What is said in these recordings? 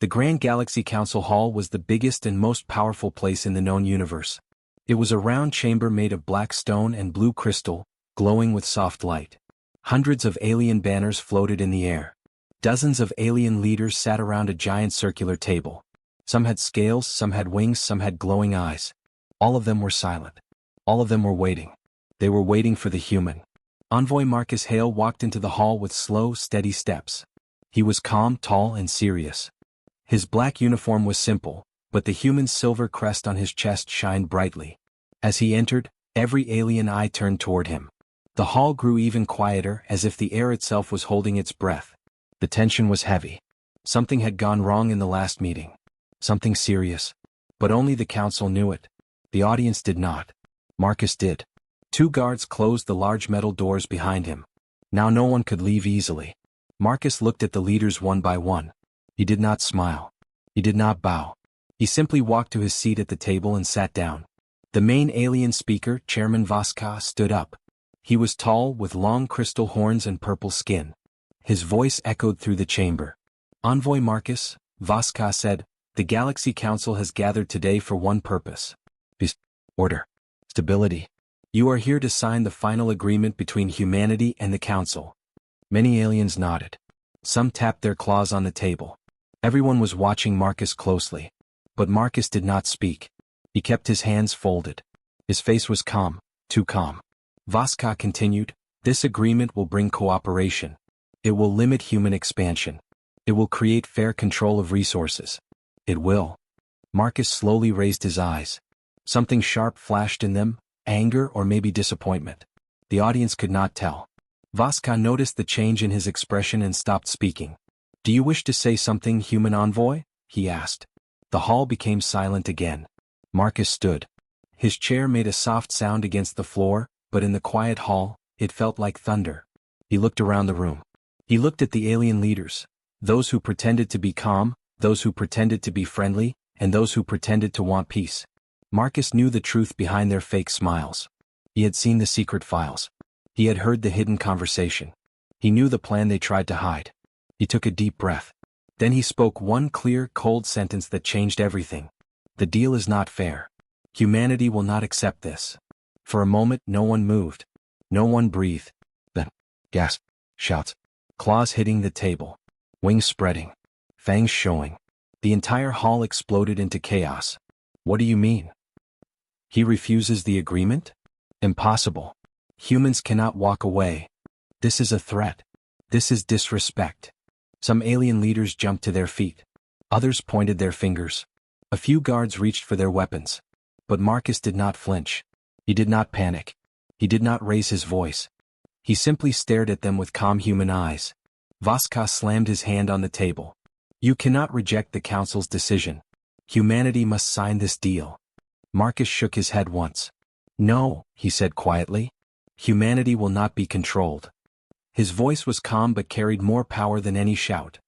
The Grand Galaxy Council Hall was the biggest and most powerful place in the known universe. It was a round chamber made of black stone and blue crystal, glowing with soft light. Hundreds of alien banners floated in the air. Dozens of alien leaders sat around a giant circular table. Some had scales, some had wings, some had glowing eyes. All of them were silent. All of them were waiting. They were waiting for the human. Envoy Marcus Hale walked into the hall with slow, steady steps. He was calm, tall, and serious. His black uniform was simple, but the human's silver crest on his chest shined brightly. As he entered, every alien eye turned toward him. The hall grew even quieter, as if the air itself was holding its breath. The tension was heavy. Something had gone wrong in the last meeting. Something serious. But only the council knew it. The audience did not. Marcus did. 2 guards closed the large metal doors behind him. Now no one could leave easily. Marcus looked at the leaders one by one. He did not smile. He did not bow. He simply walked to his seat at the table and sat down. The main alien speaker, Chairman Vaska, stood up. He was tall, with long crystal horns and purple skin. His voice echoed through the chamber. Envoy Marcus, Vaska said, the Galaxy Council has gathered today for one purpose. Peace, order, stability. You are here to sign the final agreement between humanity and the Council. Many aliens nodded. Some tapped their claws on the table. Everyone was watching Marcus closely. But Marcus did not speak. He kept his hands folded. His face was calm, too calm. Vaska continued, this agreement will bring cooperation. It will limit human expansion. It will create fair control of resources. It will. Marcus slowly raised his eyes. Something sharp flashed in them, anger or maybe disappointment. The audience could not tell. Vaska noticed the change in his expression and stopped speaking. Do you wish to say something, human envoy? He asked. The hall became silent again. Marcus stood. His chair made a soft sound against the floor, but in the quiet hall, it felt like thunder. He looked around the room. He looked at the alien leaders, those who pretended to be calm, those who pretended to be friendly, and those who pretended to want peace. Marcus knew the truth behind their fake smiles. He had seen the secret files. He had heard the hidden conversation. He knew the plan they tried to hide. He took a deep breath. Then he spoke one clear, cold sentence that changed everything. The deal is not fair. Humanity will not accept this. For a moment, no one moved. No one breathed. Then, gasp, shouts, claws hitting the table, wings spreading, fangs showing. The entire hall exploded into chaos. What do you mean? He refuses the agreement? Impossible. Humans cannot walk away. This is a threat. This is disrespect. Some alien leaders jumped to their feet. Others pointed their fingers. A few guards reached for their weapons. But Marcus did not flinch. He did not panic. He did not raise his voice. He simply stared at them with calm human eyes. Vaska slammed his hand on the table. You cannot reject the Council's decision. Humanity must sign this deal. Marcus shook his head once. No, he said quietly. Humanity will not be controlled. His voice was calm but carried more power than any shout.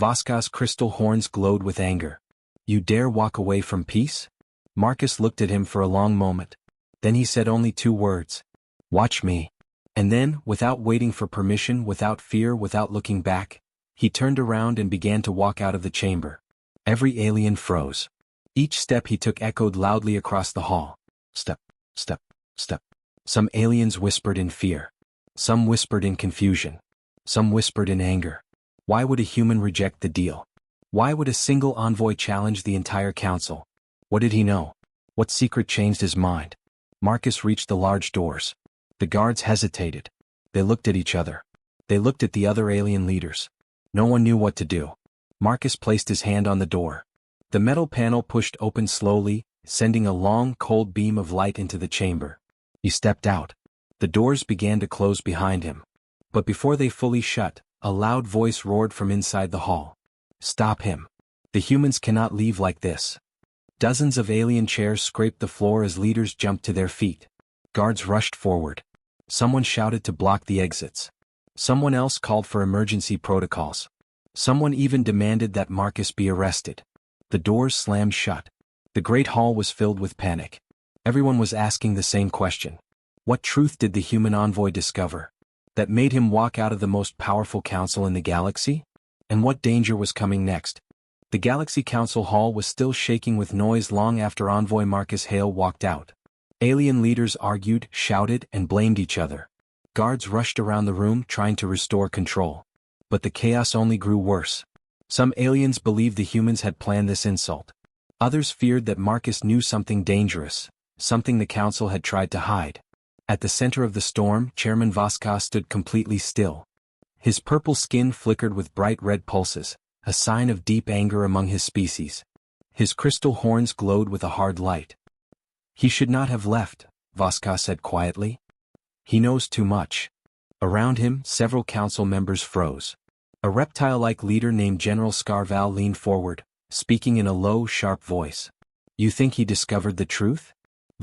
Vaska's crystal horns glowed with anger. You dare walk away from peace? Marcus looked at him for a long moment. Then he said only 2 words. Watch me. And then, without waiting for permission, without fear, without looking back, he turned around and began to walk out of the chamber. Every alien froze. Each step he took echoed loudly across the hall. Step, step, step. Some aliens whispered in fear. Some whispered in confusion. Some whispered in anger. Why would a human reject the deal? Why would a single envoy challenge the entire council? What did he know? What secret changed his mind? Marcus reached the large doors. The guards hesitated. They looked at each other. They looked at the other alien leaders. No one knew what to do. Marcus placed his hand on the door. The metal panel pushed open slowly, sending a long, cold beam of light into the chamber. He stepped out. The doors began to close behind him. But before they fully shut, a loud voice roared from inside the hall. Stop him. The humans cannot leave like this. Dozens of alien chairs scraped the floor as leaders jumped to their feet. Guards rushed forward. Someone shouted to block the exits. Someone else called for emergency protocols. Someone even demanded that Marcus be arrested. The doors slammed shut. The great hall was filled with panic. Everyone was asking the same question. What truth did the human envoy discover that made him walk out of the most powerful council in the galaxy? And what danger was coming next? The Galaxy Council Hall was still shaking with noise long after Envoy Marcus Hale walked out. Alien leaders argued, shouted, and blamed each other. Guards rushed around the room trying to restore control. But the chaos only grew worse. Some aliens believed the humans had planned this insult. Others feared that Marcus knew something dangerous, something the council had tried to hide. At the center of the storm, Chairman Voska stood completely still. His purple skin flickered with bright red pulses, a sign of deep anger among his species. His crystal horns glowed with a hard light. "He should not have left," Voska said quietly. "He knows too much." Around him, several council members froze. A reptile-like leader named General Scarval leaned forward, speaking in a low, sharp voice. "You think he discovered the truth?"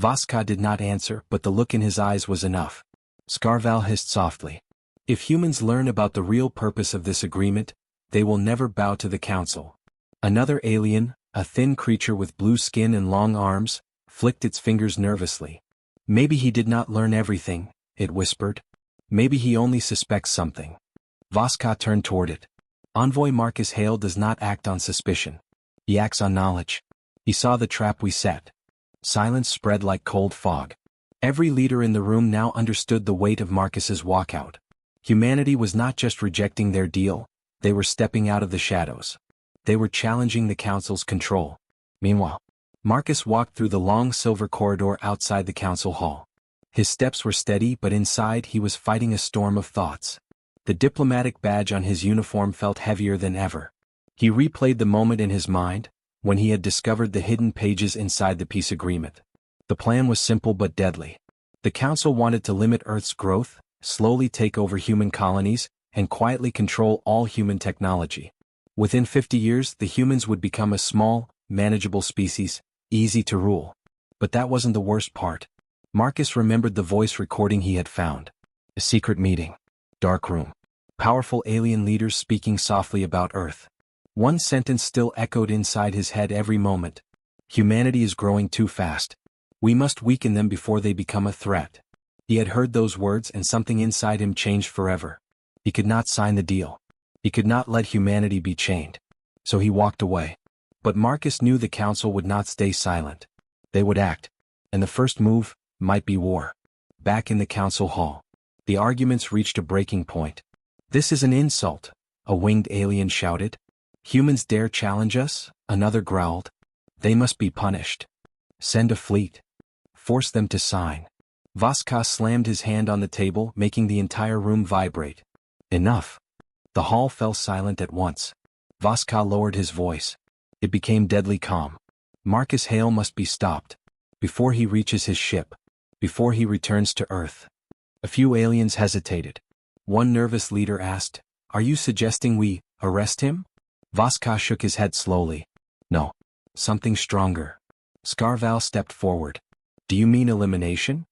Voska did not answer, but the look in his eyes was enough. Scarval hissed softly. "If humans learn about the real purpose of this agreement, they will never bow to the council." Another alien, a thin creature with blue skin and long arms, flicked its fingers nervously. "Maybe he did not learn everything," it whispered. "Maybe he only suspects something." Voska turned toward it. "Envoy Marcus Hale does not act on suspicion. He acts on knowledge. He saw the trap we set." Silence spread like cold fog. Every leader in the room now understood the weight of Marcus's walkout. Humanity was not just rejecting their deal, they were stepping out of the shadows. They were challenging the council's control. Meanwhile, Marcus walked through the long silver corridor outside the council hall. His steps were steady, but inside he was fighting a storm of thoughts. The diplomatic badge on his uniform felt heavier than ever. He replayed the moment in his mind, when he had discovered the hidden pages inside the peace agreement. The plan was simple but deadly. The council wanted to limit Earth's growth, slowly take over human colonies, and quietly control all human technology. Within 50 years, the humans would become a small, manageable species, easy to rule. But that wasn't the worst part. Marcus remembered the voice recording he had found. A secret meeting. Dark room. Powerful alien leaders speaking softly about Earth. One sentence still echoed inside his head every moment. "Humanity is growing too fast. We must weaken them before they become a threat." He had heard those words and something inside him changed forever. He could not sign the deal. He could not let humanity be chained. So he walked away. But Marcus knew the council would not stay silent. They would act. And the first move might be war. Back in the council hall, the arguments reached a breaking point. "This is an insult," a winged alien shouted. "Humans dare challenge us?" another growled. "They must be punished. Send a fleet. Force them to sign." Voska slammed his hand on the table, making the entire room vibrate. "Enough." The hall fell silent at once. Voska lowered his voice. It became deadly calm. "Marcus Hale must be stopped. Before he reaches his ship. Before he returns to Earth." A few aliens hesitated. One nervous leader asked, "Are you suggesting we arrest him?" Voska shook his head slowly. "No. Something stronger." Scarval stepped forward. "Do you mean elimination?"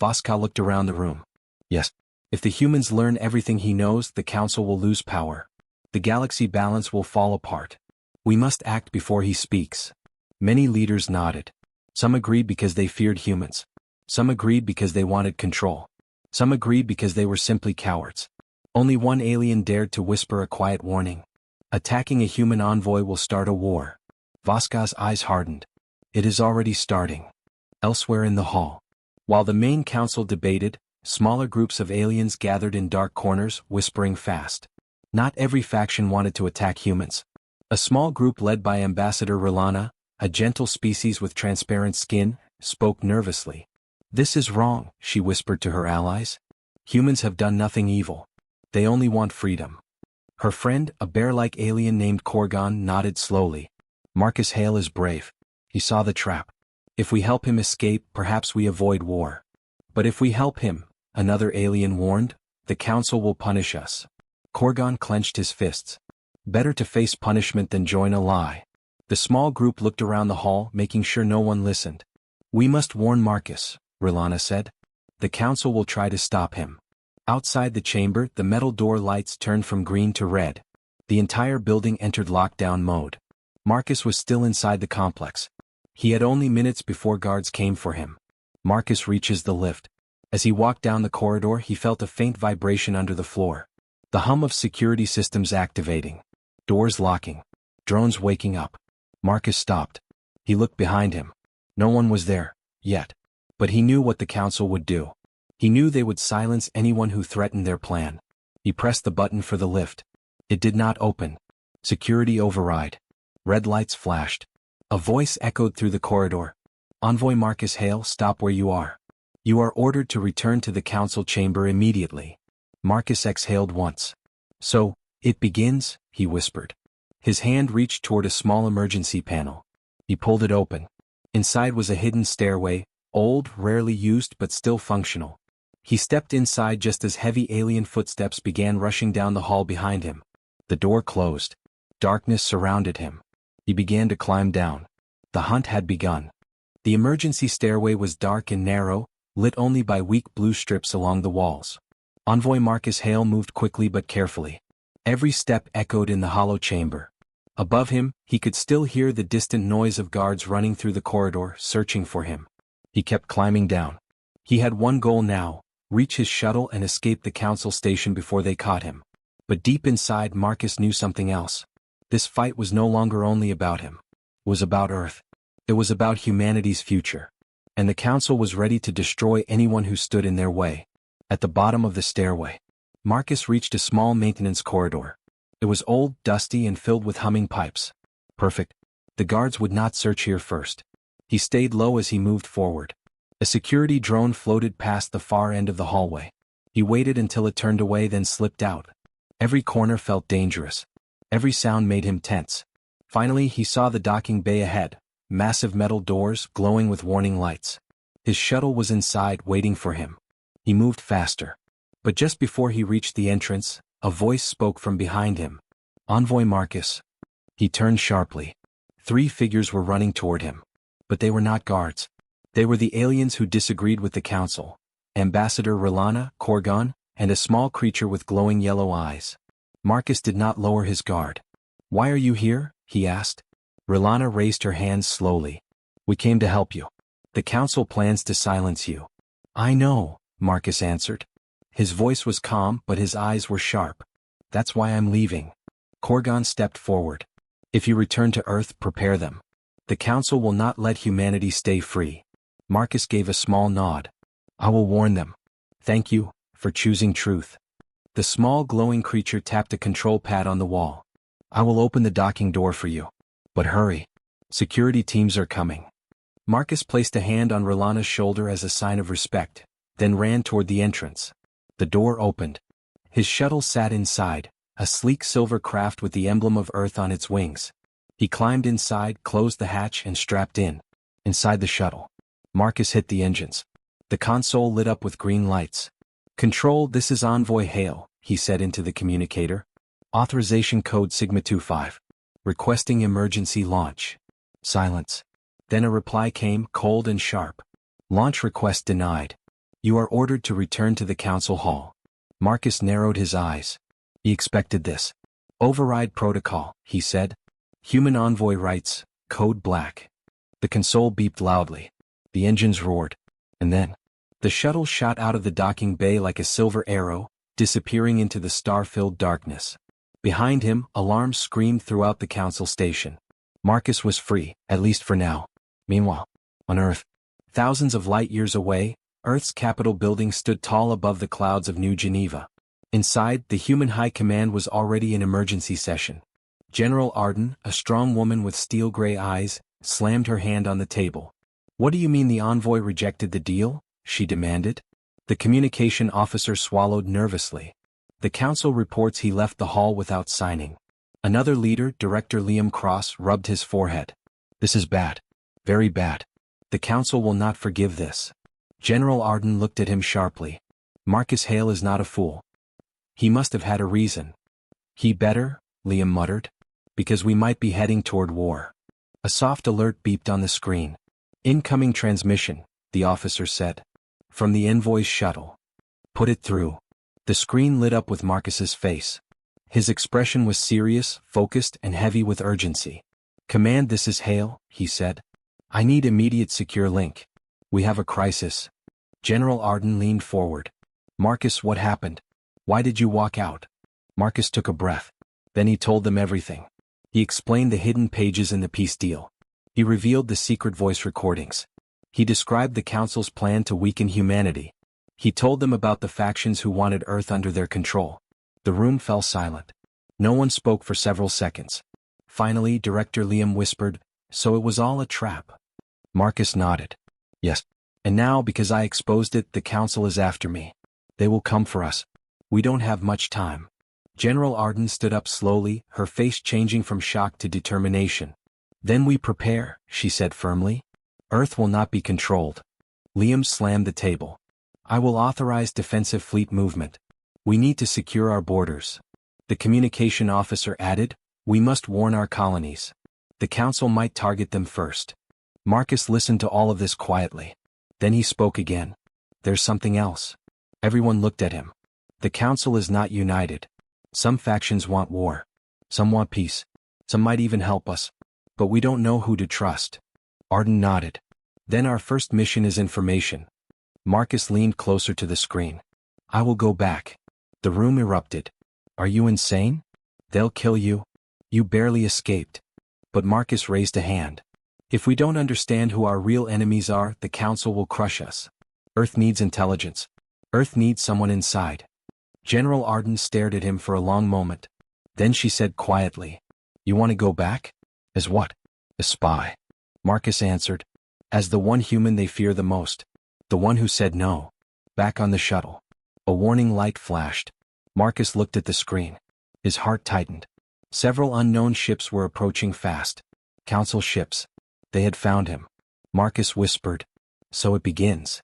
Voska looked around the room. "Yes. If the humans learn everything he knows, the council will lose power. The galaxy balance will fall apart. We must act before he speaks." Many leaders nodded. Some agreed because they feared humans. Some agreed because they wanted control. Some agreed because they were simply cowards. Only one alien dared to whisper a quiet warning. "Attacking a human envoy will start a war." Voska's eyes hardened. "It is already starting." Elsewhere in the hall, while the main council debated, smaller groups of aliens gathered in dark corners, whispering fast. Not every faction wanted to attack humans. A small group led by Ambassador Rilana, a gentle species with transparent skin, spoke nervously. "This is wrong," she whispered to her allies. "Humans have done nothing evil. They only want freedom." Her friend, a bear-like alien named Korgon, nodded slowly. "Marcus Hale is brave. He saw the trap. If we help him escape, perhaps we avoid war. But if we help him," another alien warned, "the council will punish us." Korgon clenched his fists. Better to face punishment than join a lie. The small group looked around the hall, making sure no one listened. "We must warn Marcus," Rilana said. "The council will try to stop him." Outside the chamber, the metal door lights turned from green to red. The entire building entered lockdown mode. Marcus was still inside the complex. He had only minutes before guards came for him. Marcus reaches the lift. As he walked down the corridor, he felt a faint vibration under the floor. The hum of security systems activating. Doors locking. Drones waking up. Marcus stopped. He looked behind him. No one was there, yet. But he knew what the council would do. He knew they would silence anyone who threatened their plan. He pressed the button for the lift. It did not open. Security override. Red lights flashed. A voice echoed through the corridor. Envoy Marcus Hale, stop where you are. You are ordered to return to the council chamber immediately. Marcus exhaled once. So, it begins, he whispered. His hand reached toward a small emergency panel. He pulled it open. Inside was a hidden stairway, old, rarely used but still functional. He stepped inside just as heavy alien footsteps began rushing down the hall behind him. The door closed. Darkness surrounded him. He began to climb down. The hunt had begun. The emergency stairway was dark and narrow, lit only by weak blue strips along the walls. Envoy Marcus Hale moved quickly but carefully. Every step echoed in the hollow chamber. Above him, he could still hear the distant noise of guards running through the corridor, searching for him. He kept climbing down. He had one goal now: reach his shuttle and escape the council station before they caught him. But deep inside, Marcus knew something else. This fight was no longer only about him. It was about Earth. It was about humanity's future. And the council was ready to destroy anyone who stood in their way. At the bottom of the stairway, Marcus reached a small maintenance corridor. It was old, dusty, and filled with humming pipes. Perfect. The guards would not search here first. He stayed low as he moved forward. A security drone floated past the far end of the hallway. He waited until it turned away, then slipped out. Every corner felt dangerous. Every sound made him tense. Finally, he saw the docking bay ahead, massive metal doors glowing with warning lights. His shuttle was inside, waiting for him. He moved faster. But just before he reached the entrance, a voice spoke from behind him. Envoy Marcus. He turned sharply. 3 figures were running toward him. But they were not guards. They were the aliens who disagreed with the council. Ambassador Relana, Korgon, and a small creature with glowing yellow eyes. Marcus did not lower his guard. Why are you here? He asked. Relana raised her hands slowly. We came to help you. The council plans to silence you. I know, Marcus answered. His voice was calm, but his eyes were sharp. That's why I'm leaving. Korgon stepped forward. If you return to Earth, prepare them. The council will not let humanity stay free. Marcus gave a small nod. I will warn them. Thank you for choosing truth. The small glowing creature tapped a control pad on the wall. I will open the docking door for you. But hurry. Security teams are coming. Marcus placed a hand on Relana's shoulder as a sign of respect, then ran toward the entrance. The door opened. His shuttle sat inside, a sleek silver craft with the emblem of Earth on its wings. He climbed inside, closed the hatch, and strapped in. Inside the shuttle, Marcus hit the engines. The console lit up with green lights. Control, this is Envoy Hale, he said into the communicator. Authorization code Sigma 25. Requesting emergency launch. Silence. Then a reply came, cold and sharp. Launch request denied. You are ordered to return to the council hall. Marcus narrowed his eyes. He expected this. Override protocol, he said. Human envoy rights, code black. The console beeped loudly. The engines roared. And then, the shuttle shot out of the docking bay like a silver arrow, disappearing into the star-filled darkness. Behind him, alarms screamed throughout the council station. Marcus was free, at least for now. Meanwhile, on Earth, thousands of light-years away, Earth's Capitol building stood tall above the clouds of New Geneva. Inside, the human high command was already in emergency session. General Arden, a strong woman with steel-gray eyes, slammed her hand on the table. What do you mean the envoy rejected the deal? She demanded. The communication officer swallowed nervously. The council reports he left the hall without signing. Another leader, Director Liam Cross, rubbed his forehead. This is bad. Very bad. The council will not forgive this. General Arden looked at him sharply. Marcus Hale is not a fool. He must have had a reason. He better, Liam muttered. Because we might be heading toward war. A soft alert beeped on the screen. Incoming transmission, the officer said. From the Envoy's shuttle. Put it through. The screen lit up with Marcus's face. His expression was serious, focused, and heavy with urgency. Command, this is Hale, he said. I need immediate secure link. We have a crisis. General Arden leaned forward. Marcus, what happened? Why did you walk out? Marcus took a breath. Then he told them everything. He explained the hidden pages in the peace deal. He revealed the secret voice recordings. He described the Council's plan to weaken humanity. He told them about the factions who wanted Earth under their control. The room fell silent. No one spoke for several seconds. Finally, Director Liam whispered, "So it was all a trap?" Marcus nodded. "Yes. And now, because I exposed it, the Council is after me. They will come for us. We don't have much time." General Arden stood up slowly, her face changing from shock to determination. "Then we prepare," she said firmly. "Earth will not be controlled." Liam slammed the table. "I will authorize defensive fleet movement. We need to secure our borders." The communication officer added, "We must warn our colonies. The Council might target them first." Marcus listened to all of this quietly. Then he spoke again. "There's something else." Everyone looked at him. "The Council is not united. Some factions want war. Some want peace. Some might even help us. But we don't know who to trust." Arden nodded. "Then our first mission is information." Marcus leaned closer to the screen. "I will go back." The room erupted. "Are you insane? They'll kill you. You barely escaped." But Marcus raised a hand. "If we don't understand who our real enemies are, the Council will crush us. Earth needs intelligence. Earth needs someone inside." General Arden stared at him for a long moment. Then she said quietly, "You want to go back? As what?" "A spy." Marcus answered. "As the one human they fear the most. The one who said no." Back on the shuttle. A warning light flashed. Marcus looked at the screen. His heart tightened. Several unknown ships were approaching fast. Council ships. They had found him. Marcus whispered, "So it begins."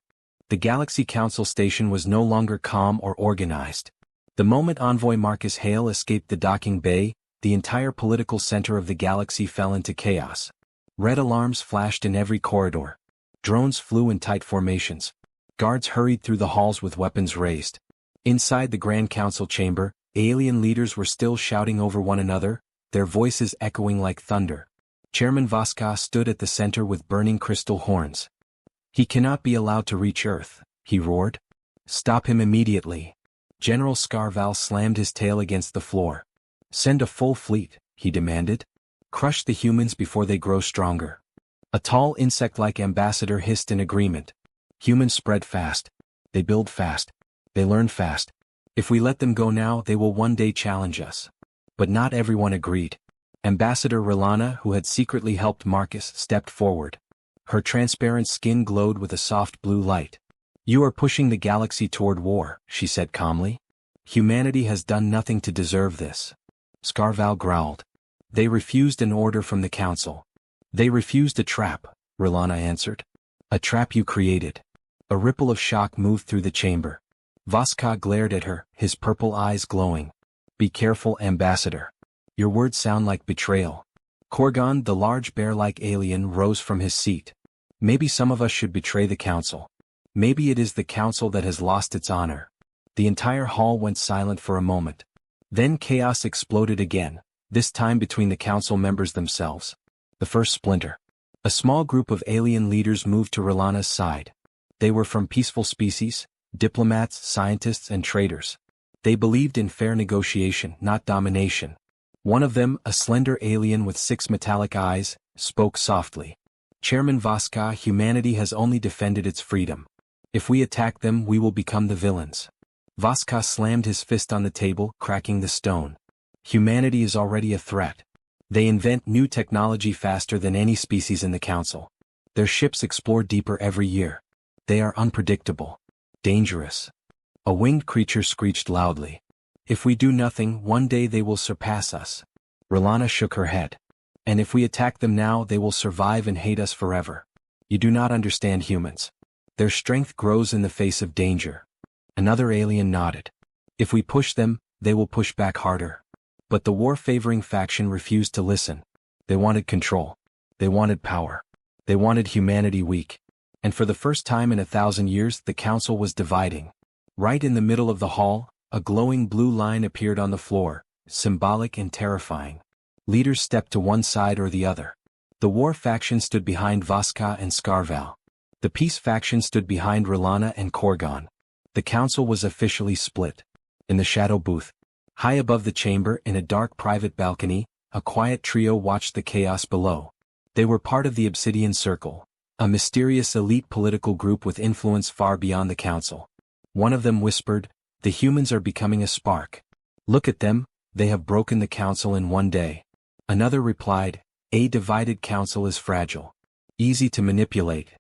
The Galaxy Council station was no longer calm or organized. The moment Envoy Marcus Hale escaped the docking bay, the entire political center of the galaxy fell into chaos. Red alarms flashed in every corridor. Drones flew in tight formations. Guards hurried through the halls with weapons raised. Inside the Grand Council chamber, alien leaders were still shouting over one another, their voices echoing like thunder. Chairman Voska stood at the center with burning crystal horns. "He cannot be allowed to reach Earth," he roared. "Stop him immediately." General Scarval slammed his tail against the floor. "Send a full fleet," he demanded. "Crush the humans before they grow stronger." A tall insect-like ambassador hissed in agreement. "Humans spread fast. They build fast. They learn fast. If we let them go now, they will one day challenge us." But not everyone agreed. Ambassador Rilana, who had secretly helped Marcus, stepped forward. Her transparent skin glowed with a soft blue light. "You are pushing the galaxy toward war," she said calmly. "Humanity has done nothing to deserve this." Scarval growled. "They refused an order from the Council." "They refused a trap," Rilana answered. "A trap you created." A ripple of shock moved through the chamber. Voska glared at her, his purple eyes glowing. "Be careful, Ambassador. Your words sound like betrayal." Korgon, the large bear-like alien, rose from his seat. "Maybe some of us should betray the Council. Maybe it is the Council that has lost its honor." The entire hall went silent for a moment. Then chaos exploded again, this time between the Council members themselves. The first splinter. A small group of alien leaders moved to Rilana's side. They were from peaceful species, diplomats, scientists, and traders. They believed in fair negotiation, not domination. One of them, a slender alien with 6 metallic eyes, spoke softly. "Chairman Voska, humanity has only defended its freedom. If we attack them, we will become the villains." Voska slammed his fist on the table, cracking the stone. "Humanity is already a threat. They invent new technology faster than any species in the Council. Their ships explore deeper every year. They are unpredictable. Dangerous." A winged creature screeched loudly. "If we do nothing, one day they will surpass us." Rilana shook her head. "And if we attack them now, they will survive and hate us forever. You do not understand humans. Their strength grows in the face of danger." Another alien nodded. "If we push them, they will push back harder." But the war-favoring faction refused to listen. They wanted control. They wanted power. They wanted humanity weak. And for the first time in 1,000 years, the Council was dividing. Right in the middle of the hall, a glowing blue line appeared on the floor, symbolic and terrifying. Leaders stepped to one side or the other. The war faction stood behind Voska and Scarval. The peace faction stood behind Rilana and Korgon. The Council was officially split. In the shadow booth, high above the chamber in a dark private balcony, a quiet trio watched the chaos below. They were part of the Obsidian Circle, a mysterious elite political group with influence far beyond the council. One of them whispered, "The humans are becoming a spark. Look at them, they have broken the council in one day." Another replied, "A divided council is fragile. Easy to manipulate."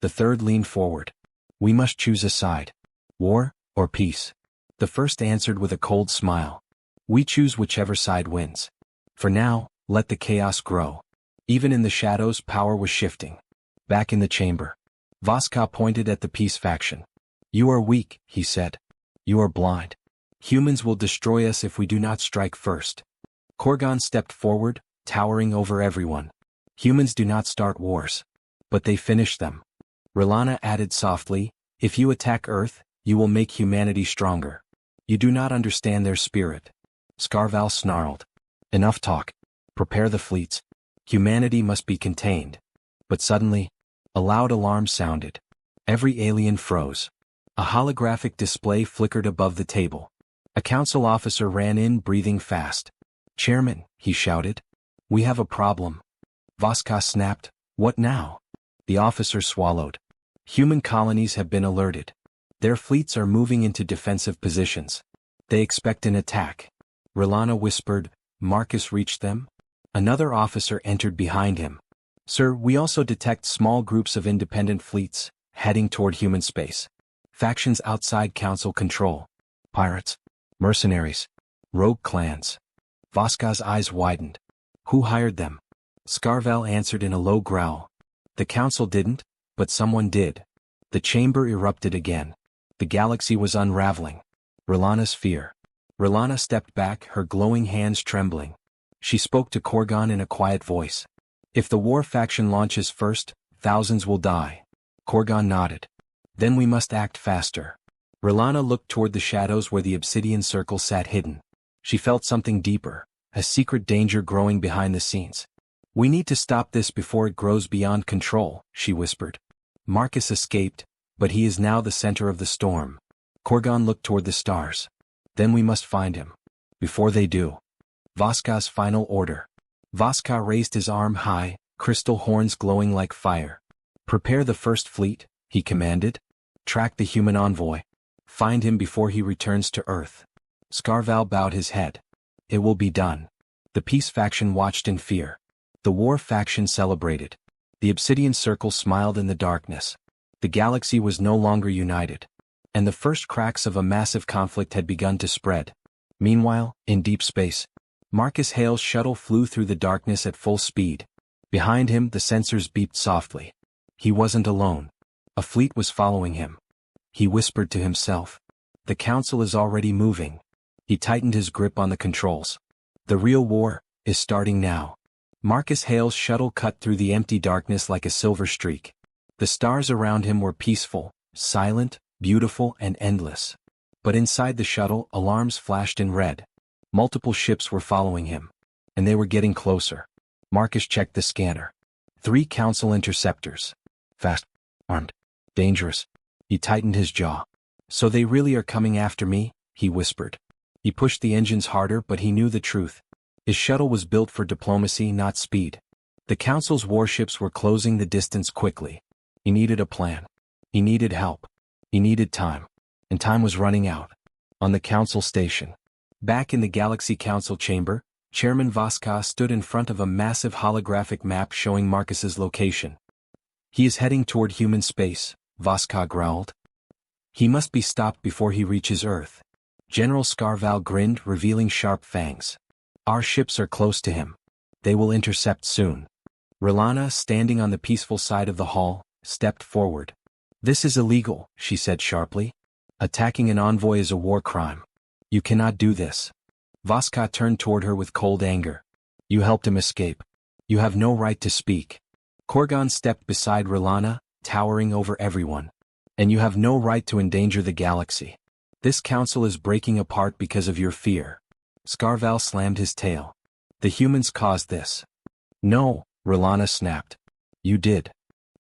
The third leaned forward. "We must choose a side. War, or peace?" The first answered with a cold smile. "We choose whichever side wins. For now, let the chaos grow." Even in the shadows, power was shifting. Back in the chamber, Voska pointed at the peace faction. "You are weak," he said. "You are blind. Humans will destroy us if we do not strike first." Korgon stepped forward, towering over everyone. "Humans do not start wars. But they finish them." Rilana added softly, "If you attack Earth, you will make humanity stronger. You do not understand their spirit." Scarval snarled. "Enough talk. Prepare the fleets. Humanity must be contained." But suddenly, a loud alarm sounded. Every alien froze. A holographic display flickered above the table. A council officer ran in, breathing fast. "Chairman," he shouted. "We have a problem." Voska snapped, "What now?" The officer swallowed. "Human colonies have been alerted. Their fleets are moving into defensive positions. They expect an attack." Rilana whispered, "Marcus reached them?" Another officer entered behind him. "Sir, we also detect small groups of independent fleets, heading toward human space. Factions outside council control. Pirates, mercenaries, rogue clans." Voska's eyes widened. "Who hired them?" Scarval answered in a low growl. "The council didn't, but someone did." The chamber erupted again. The galaxy was unraveling. Rilana's fear. Rilana stepped back, her glowing hands trembling. She spoke to Korgon in a quiet voice. "If the war faction launches first, thousands will die." Korgon nodded. "Then we must act faster." Rilana looked toward the shadows where the Obsidian Circle sat hidden. She felt something deeper, a secret danger growing behind the scenes. "We need to stop this before it grows beyond control," she whispered. "Marcus escaped, but he is now the center of the storm." Korgon looked toward the stars. "Then we must find him. Before they do." Voska's final order. Voska raised his arm high, crystal horns glowing like fire. "Prepare the first fleet," he commanded. "Track the human envoy. Find him before he returns to Earth." Scarval bowed his head. "It will be done." The peace faction watched in fear. The war faction celebrated. The Obsidian Circle smiled in the darkness. The galaxy was no longer united. And the first cracks of a massive conflict had begun to spread. Meanwhile, in deep space, Marcus Hale's shuttle flew through the darkness at full speed. Behind him, the sensors beeped softly. He wasn't alone. A fleet was following him. He whispered to himself. "The council is already moving." He tightened his grip on the controls. "The real war is starting now." Marcus Hale's shuttle cut through the empty darkness like a silver streak. The stars around him were peaceful, silent, beautiful, and endless. But inside the shuttle, alarms flashed in red. Multiple ships were following him. And they were getting closer. Marcus checked the scanner. 3 council interceptors. Fast, armed, dangerous. He tightened his jaw. "So they really are coming after me?" he whispered. He pushed the engines harder, but he knew the truth. His shuttle was built for diplomacy, not speed. The council's warships were closing the distance quickly. He needed a plan. He needed help. He needed time. And time was running out. On the council station. Back in the Galaxy Council chamber, Chairman Voska stood in front of a massive holographic map showing Marcus's location. "He is heading toward human space," Voska growled. "He must be stopped before he reaches Earth." General Scarval grinned, revealing sharp fangs. "Our ships are close to him. They will intercept soon." Rilana, standing on the peaceful side of the hall, stepped forward. "This is illegal," she said sharply. "Attacking an envoy is a war crime. You cannot do this." Voska turned toward her with cold anger. "You helped him escape. You have no right to speak." Korgon stepped beside Rilana, towering over everyone. "And you have no right to endanger the galaxy. This council is breaking apart because of your fear." Scarval slammed his tail. "The humans caused this." "No," Rilana snapped. "You did."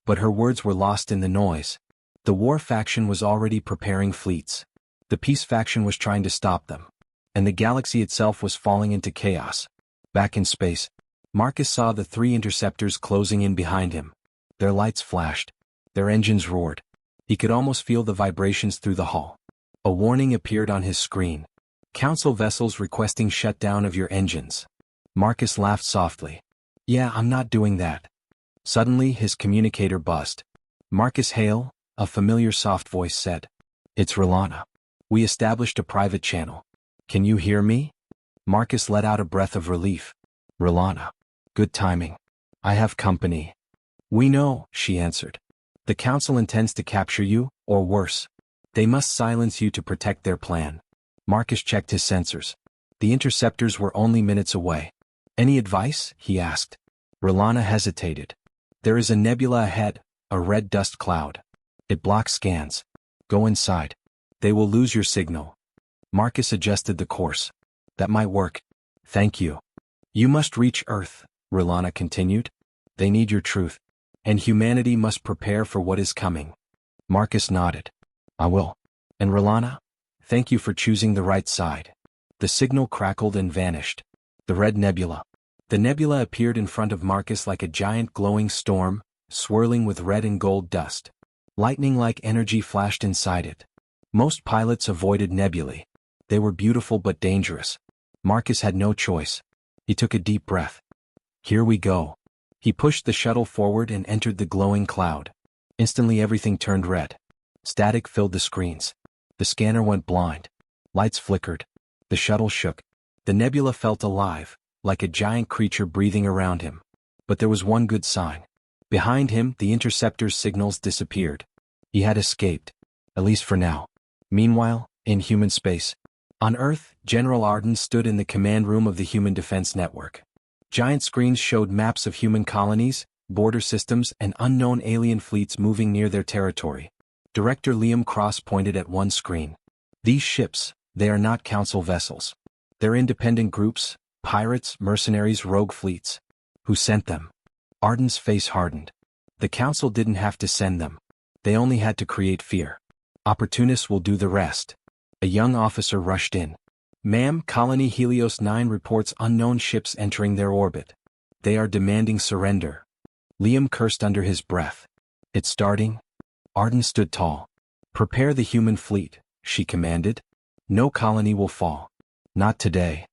But her words were lost in the noise. The war faction was already preparing fleets. The peace faction was trying to stop them. And the galaxy itself was falling into chaos. Back in space, Marcus saw the 3 interceptors closing in behind him. Their lights flashed. Their engines roared. He could almost feel the vibrations through the hull. A warning appeared on his screen. Council vessels requesting shutdown of your engines. Marcus laughed softly. Yeah, I'm not doing that. Suddenly his communicator buzzed. Marcus Hale, a familiar soft voice said. It's Rolana. We established a private channel. Can you hear me? Marcus let out a breath of relief. Rolana. Good timing. I have company. We know, she answered. The Council intends to capture you, or worse. They must silence you to protect their plan. Marcus checked his sensors. The interceptors were only minutes away. Any advice? He asked. Rolana hesitated. There is a nebula ahead, a red dust cloud. It blocks scans. Go inside. They will lose your signal. Marcus adjusted the course. That might work. Thank you. You must reach Earth, Rolana continued. They need your truth. And humanity must prepare for what is coming. Marcus nodded. I will. And Rolana? Thank you for choosing the right side. The signal crackled and vanished. The red nebula. The nebula appeared in front of Marcus like a giant glowing storm, swirling with red and gold dust. Lightning-like energy flashed inside it. Most pilots avoided nebulae. They were beautiful but dangerous. Marcus had no choice. He took a deep breath. Here we go. He pushed the shuttle forward and entered the glowing cloud. Instantly everything turned red. Static filled the screens. The scanner went blind. Lights flickered. The shuttle shook. The nebula felt alive, like a giant creature breathing around him. But there was one good sign. Behind him, the interceptor's signals disappeared. He had escaped, at least for now. Meanwhile, in human space, on Earth, General Arden stood in the command room of the Human Defense Network. Giant screens showed maps of human colonies, border systems, and unknown alien fleets moving near their territory. Director Liam Cross pointed at one screen. These ships, they are not Council vessels. They're independent groups, pirates, mercenaries, rogue fleets. Who sent them? Arden's face hardened. The Council didn't have to send them. They only had to create fear. Opportunists will do the rest. A young officer rushed in. Ma'am, Colony Helios 9 reports unknown ships entering their orbit. They are demanding surrender. Liam cursed under his breath. It's starting? Arden stood tall. Prepare the human fleet, she commanded. No colony will fall. Not today.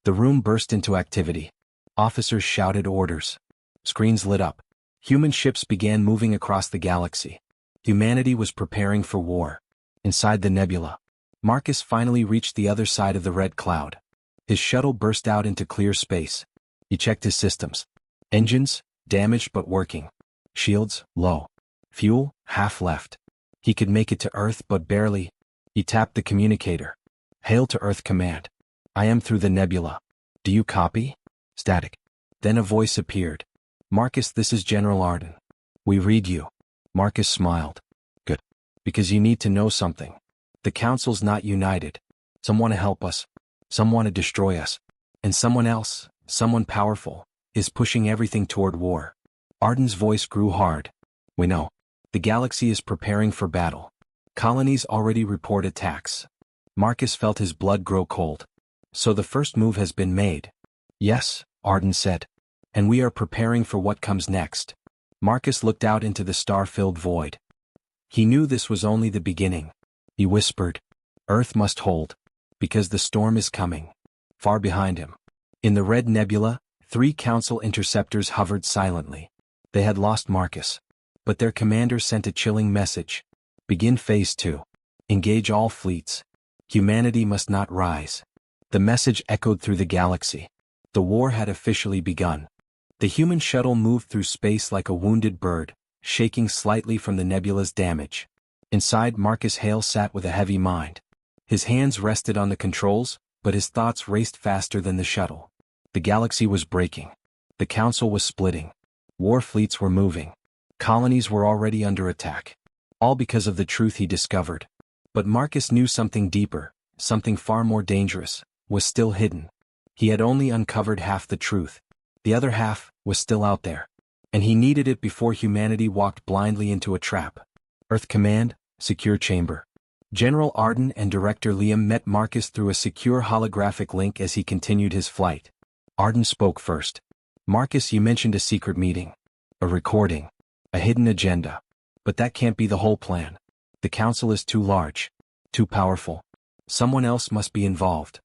The room burst into activity. Officers shouted orders. Screens lit up. Human ships began moving across the galaxy. Humanity was preparing for war. Inside the nebula, Marcus finally reached the other side of the red cloud. His shuttle burst out into clear space. He checked his systems. Engines, damaged but working. Shields, low. Fuel, half left. He could make it to Earth but barely. He tapped the communicator. Hail to Earth Command. I am through the nebula. Do you copy? Static. Then a voice appeared. Marcus, this is General Arden. We read you. Marcus smiled. Good. Because you need to know something. The Council's not united. Some want to help us. Some want to destroy us. And someone else, someone powerful, is pushing everything toward war. Arden's voice grew hard. We know. The galaxy is preparing for battle. Colonies already report attacks. Marcus felt his blood grow cold. So the first move has been made. Yes, Arden said. And we are preparing for what comes next. Marcus looked out into the star-filled void. He knew this was only the beginning. He whispered, Earth must hold, because the storm is coming. Far behind him, in the red nebula, 3 Council interceptors hovered silently. They had lost Marcus. But their commander sent a chilling message. Begin Phase 2. Engage all fleets. Humanity must not rise. The message echoed through the galaxy. The war had officially begun. The human shuttle moved through space like a wounded bird, shaking slightly from the nebula's damage. Inside, Marcus Hale sat with a heavy mind. His hands rested on the controls, but his thoughts raced faster than the shuttle. The galaxy was breaking. The Council was splitting. War fleets were moving. Colonies were already under attack. All because of the truth he discovered. But Marcus knew something deeper, something far more dangerous, was still hidden. He had only uncovered half the truth. The other half was still out there. And he needed it before humanity walked blindly into a trap. Earth Command, Secure Chamber. General Arden and Director Liam met Marcus through a secure holographic link as he continued his flight. Arden spoke first. Marcus, you mentioned a secret meeting. A recording. A hidden agenda. But that can't be the whole plan. The council is too large. Too powerful. Someone else must be involved.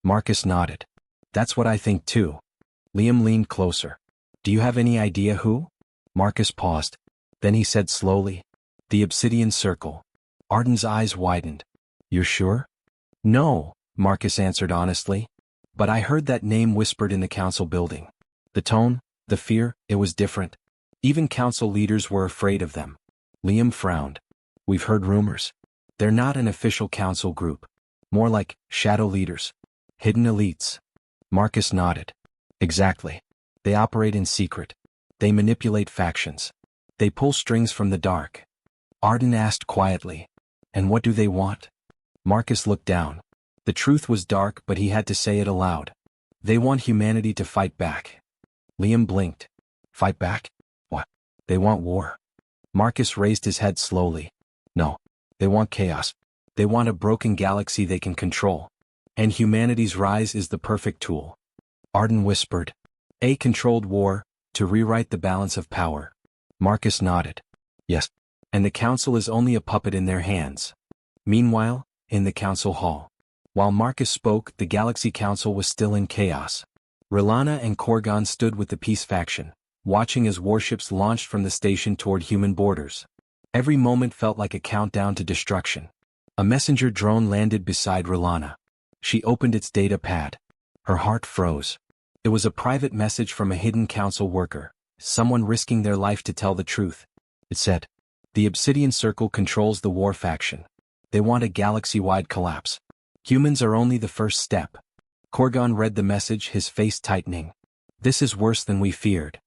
Marcus nodded. That's what I think too. Liam leaned closer. Do you have any idea who? Marcus paused. Then he said slowly. The Obsidian Circle. Arden's eyes widened. You're sure? No, Marcus answered honestly. But I heard that name whispered in the council building. The tone, the fear, it was different. Even council leaders were afraid of them. Liam frowned. We've heard rumors. They're not an official council group. More like shadow leaders. Hidden elites. Marcus nodded. Exactly. They operate in secret. They manipulate factions. They pull strings from the dark. Arden asked quietly. And what do they want? Marcus looked down. The truth was dark, but he had to say it aloud. They want humanity to fight back. Liam blinked. Fight back? What? They want war. Marcus raised his head slowly. No. They want chaos. They want a broken galaxy they can control. And humanity's rise is the perfect tool. Arden whispered. A controlled war, to rewrite the balance of power. Marcus nodded. Yes. And the council is only a puppet in their hands. Meanwhile, in the council hall. While Marcus spoke, the Galaxy Council was still in chaos. Rilana and Korgon stood with the Peace faction, watching as warships launched from the station toward human borders. Every moment felt like a countdown to destruction. A messenger drone landed beside Rilana. She opened its data pad. Her heart froze. It was a private message from a hidden council worker, someone risking their life to tell the truth. It said, the Obsidian Circle controls the war faction. They want a galaxy-wide collapse. Humans are only the first step. Korgon read the message, his face tightening. This is worse than we feared.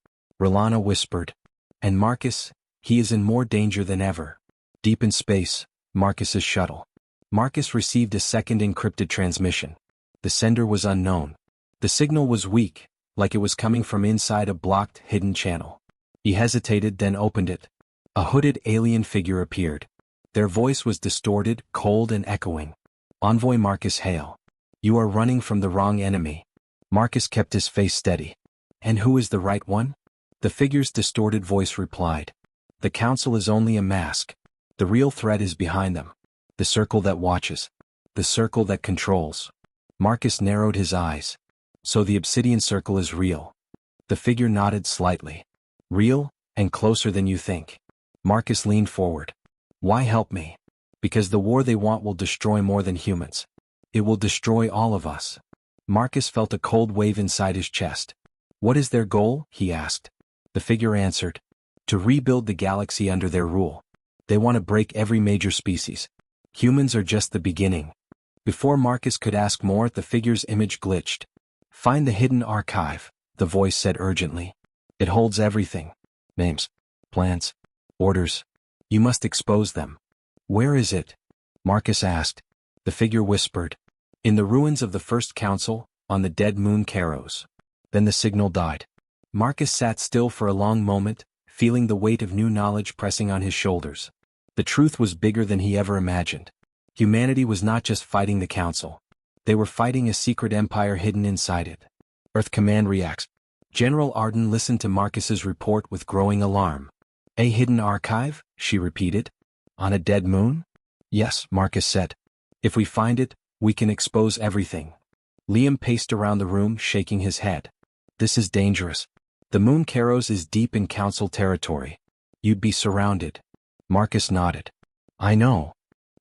Rilana whispered. And Marcus, he is in more danger than ever. Deep in space, Marcus's shuttle. Marcus received a second encrypted transmission. The sender was unknown. The signal was weak, like it was coming from inside a blocked, hidden channel. He hesitated, then opened it. A hooded alien figure appeared. Their voice was distorted, cold and echoing. Envoy Marcus Hale. You are running from the wrong enemy. Marcus kept his face steady. And who is the right one? The figure's distorted voice replied. The council is only a mask. The real threat is behind them. The circle that watches. The circle that controls. Marcus narrowed his eyes. So the Obsidian Circle is real. The figure nodded slightly. Real, and closer than you think. Marcus leaned forward. Why help me? Because the war they want will destroy more than humans. It will destroy all of us. Marcus felt a cold wave inside his chest. What is their goal? He asked. The figure answered. To rebuild the galaxy under their rule. They want to break every major species. Humans are just the beginning. Before Marcus could ask more, the figure's image glitched. Find the hidden archive, the voice said urgently. It holds everything. Names. Plans. Orders. You must expose them. Where is it? Marcus asked. The figure whispered. In the ruins of the first council, on the dead moon Karos. Then the signal died. Marcus sat still for a long moment, feeling the weight of new knowledge pressing on his shoulders. The truth was bigger than he ever imagined. Humanity was not just fighting the council. They were fighting a secret empire hidden inside it. Earth Command reacts. General Arden listened to Marcus's report with growing alarm. A hidden archive? She repeated. On a dead moon? Yes, Marcus said. If we find it, we can expose everything. Liam paced around the room, shaking his head. This is dangerous. The moon Karos is deep in council territory. You'd be surrounded. Marcus nodded. I know.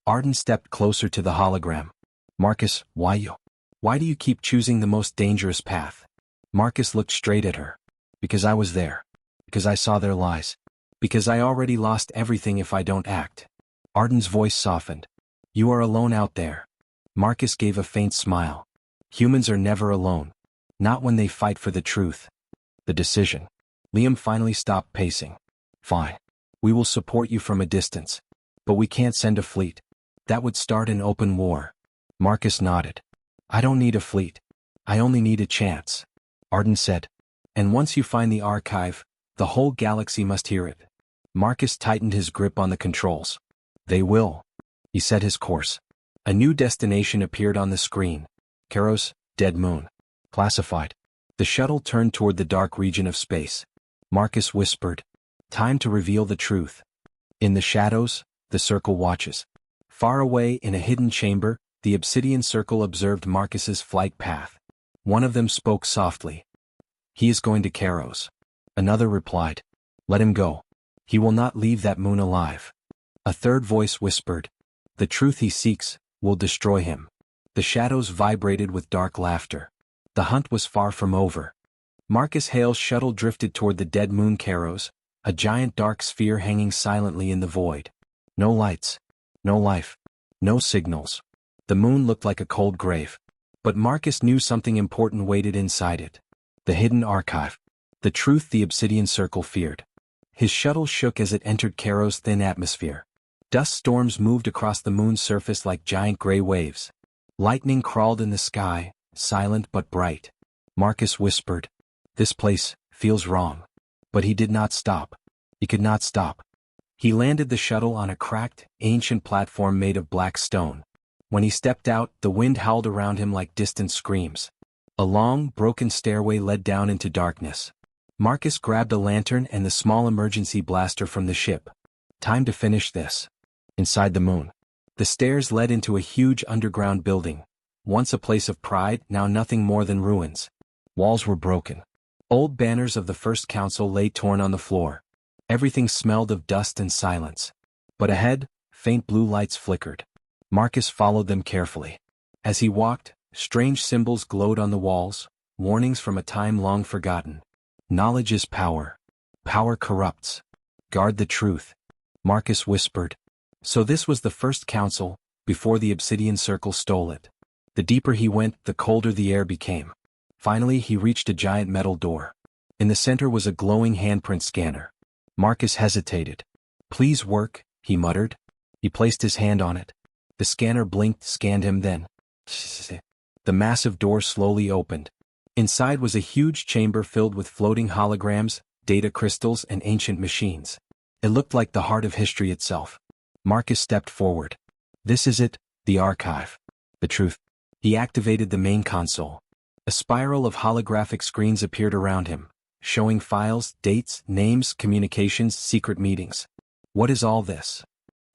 Arden stepped closer to the hologram. Marcus, why you? Why do you keep choosing the most dangerous path? Marcus looked straight at her. Because I was there. Because I saw their lies. Because I already lost everything if I don't act. Arden's voice softened. You are alone out there. Marcus gave a faint smile. Humans are never alone. Not when they fight for the truth. The decision. Liam finally stopped pacing. Fine. We will support you from a distance. But we can't send a fleet. That would start an open war. Marcus nodded. I don't need a fleet. I only need a chance. Arden said. And once you find the archive, the whole galaxy must hear it. Marcus tightened his grip on the controls. They will. He set his course. A new destination appeared on the screen. Karos, dead moon. Classified. The shuttle turned toward the dark region of space. Marcus whispered, "Time to reveal the truth." In the shadows, the circle watches. Far away in a hidden chamber, the obsidian circle observed Marcus's flight path. One of them spoke softly. "He is going to Kairos." Another replied, "Let him go. He will not leave that moon alive." A third voice whispered, "The truth he seeks will destroy him." The shadows vibrated with dark laughter. The hunt was far from over. Marcus Hale's shuttle drifted toward the dead moon Kairos, a giant dark sphere hanging silently in the void. No lights. No life. No signals. The moon looked like a cold grave. But Marcus knew something important waited inside it. The hidden archive. The truth the obsidian circle feared. His shuttle shook as it entered Kairos' thin atmosphere. Dust storms moved across the moon's surface like giant gray waves. Lightning crawled in the sky, silent but bright. Marcus whispered, "This place feels wrong." But he did not stop. He could not stop. He landed the shuttle on a cracked, ancient platform made of black stone. When he stepped out, the wind howled around him like distant screams. A long, broken stairway led down into darkness. Marcus grabbed a lantern and the small emergency blaster from the ship. Time to finish this. Inside the moon. The stairs led into a huge underground building. Once a place of pride, now nothing more than ruins. Walls were broken. Old banners of the First Council lay torn on the floor. Everything smelled of dust and silence. But ahead, faint blue lights flickered. Marcus followed them carefully. As he walked, strange symbols glowed on the walls, warnings from a time long forgotten. Knowledge is power. Power corrupts. Guard the truth. Marcus whispered. So this was the First Council, before the obsidian circle stole it. The deeper he went, the colder the air became. Finally he reached a giant metal door. In the center was a glowing handprint scanner. Marcus hesitated. "Please work," he muttered. He placed his hand on it. The scanner blinked, scanned him then. The massive door slowly opened. Inside was a huge chamber filled with floating holograms, data crystals, and ancient machines. It looked like the heart of history itself. Marcus stepped forward. "This is it, the archive. The truth." He activated the main console. A spiral of holographic screens appeared around him, showing files, dates, names, communications, secret meetings. What is all this?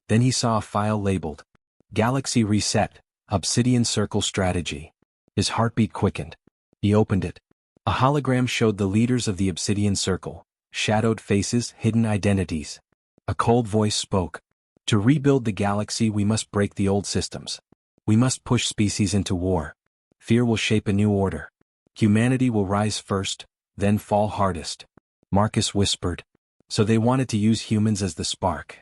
Then he saw a file labeled, "Galaxy Reset, Obsidian Circle Strategy." His heartbeat quickened. He opened it. A hologram showed the leaders of the Obsidian Circle, shadowed faces, hidden identities. A cold voice spoke. "To rebuild the galaxy we must break the old systems. We must push species into war. Fear will shape a new order. Humanity will rise first, then fall hardest." Marcus whispered. So they wanted to use humans as the spark.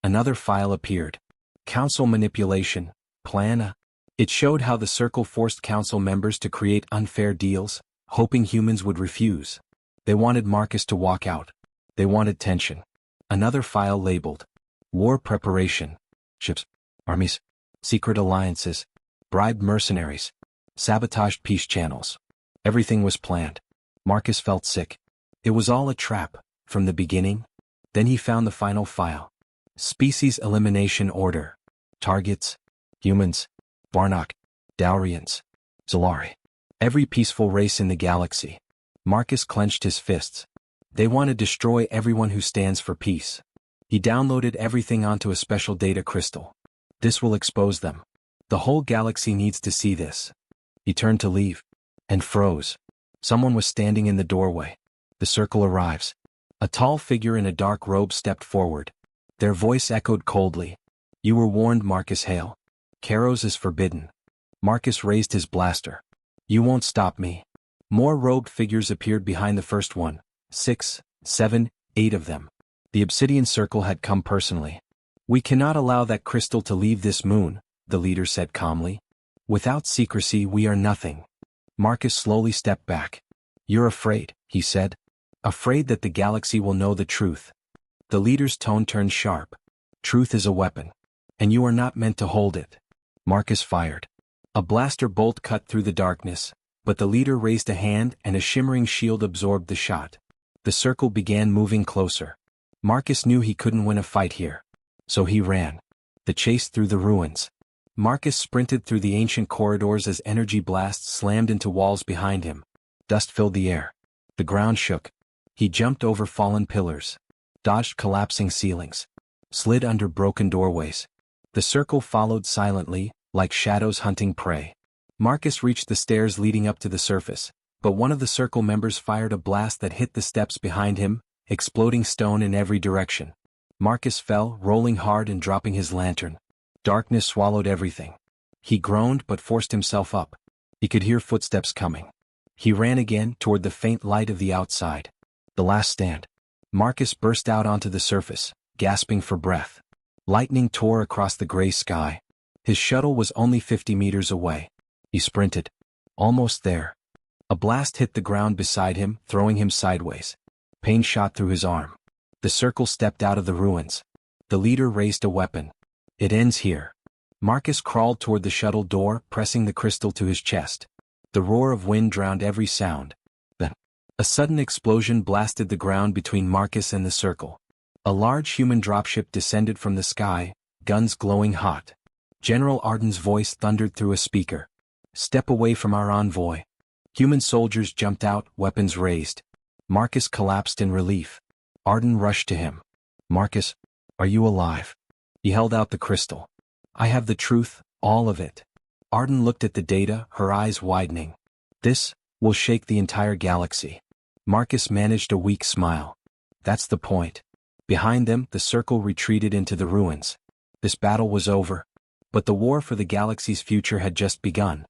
Another file appeared. Council Manipulation, Plan A. It showed how the Circle forced Council members to create unfair deals, hoping humans would refuse. They wanted Marcus to walk out. They wanted tension. Another file labeled, War Preparation, Ships, Armies, Secret Alliances, Bribed Mercenaries, Sabotaged Peace Channels. Everything was planned. Marcus felt sick. It was all a trap, from the beginning. Then he found the final file. Species Elimination Order. Targets, humans, Varnock, Daurians, Zolari. Every peaceful race in the galaxy. Marcus clenched his fists. They want to destroy everyone who stands for peace. He downloaded everything onto a special data crystal. This will expose them. The whole galaxy needs to see this. He turned to leave. And froze. Someone was standing in the doorway. The circle arrives. A tall figure in a dark robe stepped forward. Their voice echoed coldly. "You were warned, Marcus Hale. Kairos is forbidden." Marcus raised his blaster. "You won't stop me." More robed figures appeared behind the first one. 6, 7, 8 of them. The obsidian circle had come personally. "We cannot allow that crystal to leave this moon," the leader said calmly. "Without secrecy we are nothing." Marcus slowly stepped back. "You're afraid," he said. "Afraid that the galaxy will know the truth." The leader's tone turned sharp. "Truth is a weapon. And you are not meant to hold it." Marcus fired. A blaster bolt cut through the darkness, but the leader raised a hand and a shimmering shield absorbed the shot. The circle began moving closer. Marcus knew he couldn't win a fight here. So he ran. The chase through the ruins. Marcus sprinted through the ancient corridors as energy blasts slammed into walls behind him. Dust filled the air. The ground shook. He jumped over fallen pillars, dodged collapsing ceilings, slid under broken doorways. The circle followed silently, like shadows hunting prey. Marcus reached the stairs leading up to the surface, but one of the circle members fired a blast that hit the steps behind him, exploding stone in every direction. Marcus fell, rolling hard and dropping his lantern. Darkness swallowed everything. He groaned but forced himself up. He could hear footsteps coming. He ran again toward the faint light of the outside. The last stand. Marcus burst out onto the surface, gasping for breath. Lightning tore across the gray sky. His shuttle was only 50 meters away. He sprinted. Almost there. A blast hit the ground beside him, throwing him sideways. Pain shot through his arm. The circle stepped out of the ruins. The leader raised a weapon. It ends here. Marcus crawled toward the shuttle door, pressing the crystal to his chest. The roar of wind drowned every sound. Then, a sudden explosion blasted the ground between Marcus and the circle. A large human dropship descended from the sky, guns glowing hot. General Arden's voice thundered through a speaker. "Step away from our envoy." Human soldiers jumped out, weapons raised. Marcus collapsed in relief. Arden rushed to him. "Marcus, are you alive?" He held out the crystal. "I have the truth, all of it." Arden looked at the data, her eyes widening. "This will shake the entire galaxy." Marcus managed a weak smile. "That's the point." Behind them, the circle retreated into the ruins. This battle was over. But the war for the galaxy's future had just begun.